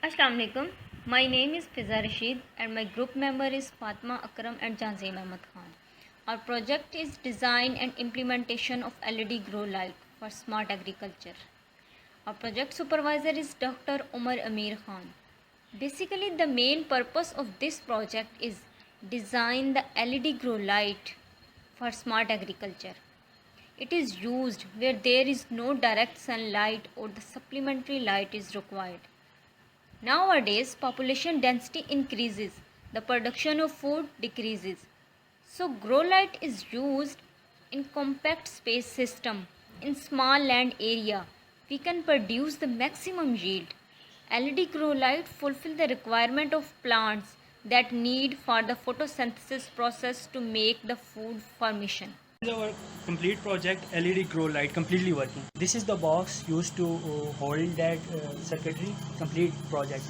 Assalamu alaikum. My name is Fiza Rashid and my group member is Fatma Akram and Janzim Ahmad Khan. Our project is design and implementation of LED grow light for smart agriculture. Our project supervisor is Dr. Umar Amir Khan. Basically, the main purpose of this project is design the LED grow light for smart agriculture. It is used where there is no direct sunlight or the supplementary light is required. Nowadays, population density increases, the production of food decreases. So, grow light is used in compact space system. In small land area, we can produce the maximum yield. LED grow light fulfill the requirement of plants that need for the photosynthesis process to make the food formation. This is our complete project LED grow light completely working. This is the box used to hold that circuitry complete project.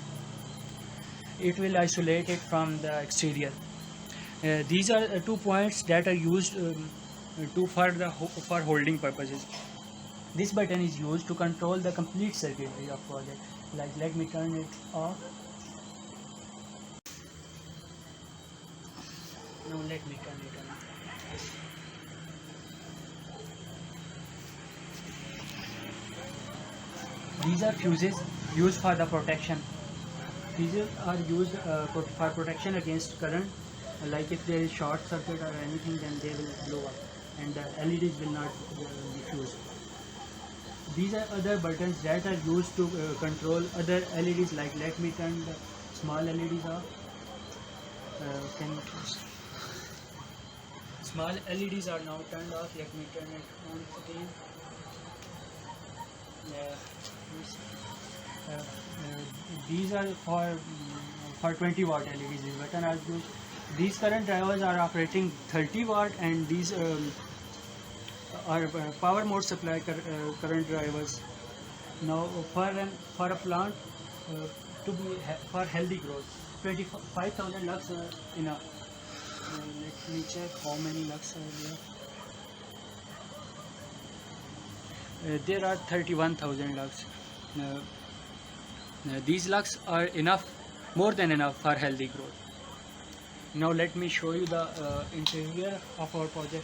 It will isolate it from the exterior. These are 2 points that are used for holding purposes. This button is used to control the complete circuitry of project. Like let me turn it off. Now let me turn it on. These are fuses used for the protection. Fuses are used for protection against current. Like if there is short circuit or anything, then they will blow up and the LEDs will not diffuse. These are other buttons that are used to control other LEDs. Like let me turn the small LEDs off. Small LEDs are now turned off. Let me turn it on again. These are for 20 watt LEDs. This button are used. These current drivers are operating 30 watt and these are power mode supply current drivers. Now for a plant to be for healthy growth, 25,000 lux enough. Let me check how many lux are there. There are 31,000 lux. These lux are enough, more than enough for healthy growth. Now let me show you the interior of our project.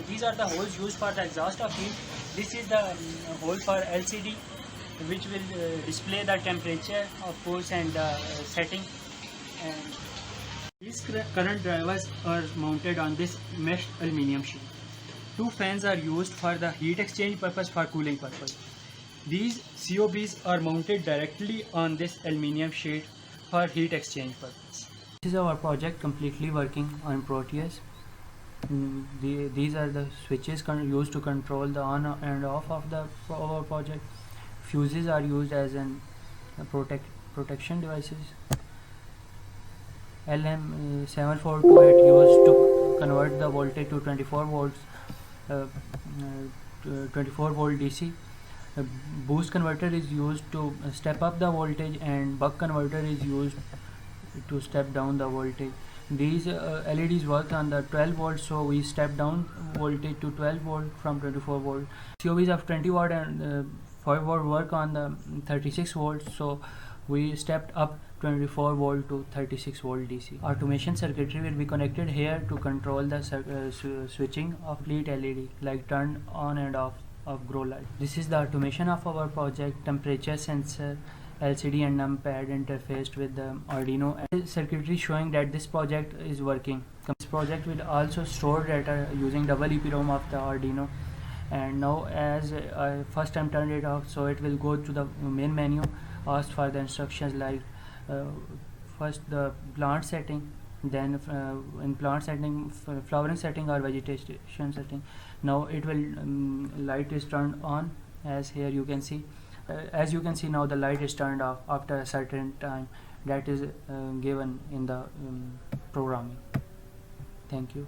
These are the holes used for the exhaust of heat. This is the hole for LCD, which will display the temperature of course and the setting. And these current drivers are mounted on this meshed aluminium sheet. 2 fans are used for the heat exchange purpose, for cooling purpose. These COBs are mounted directly on this aluminium sheet for heat exchange purpose. This is our project completely working on Proteus. These are the switches used to control the on and off of our project. Fuses are used as protection devices. LM7428 used to convert the voltage to 24 volts. 24 volt DC. Boost converter is used to step up the voltage and buck converter is used to step down the voltage. These LEDs work on the 12 volts, so we step down voltage to 12 volt from 24 volt. COBs of 20 watt and 5 volt work on the 36 volts, so we stepped up 24 volt to 36 volt DC. Automation circuitry will be connected here to control the switching of complete LED, like turn on and off of grow light. This is the automation of our project. Temperature sensor, LCD and numpad interfaced with the Arduino. Circuitry showing that this project is working. This project will also store data using double EEPROM of the Arduino. And now as I first time turned it off, so it will go to the main menu, ask for the instructions like first the plant setting, then in plant setting flowering setting or vegetation setting. Now it will light is turned on, as here you can see. As you can see now the light is turned off after a certain time that is given in the programming. Thank you.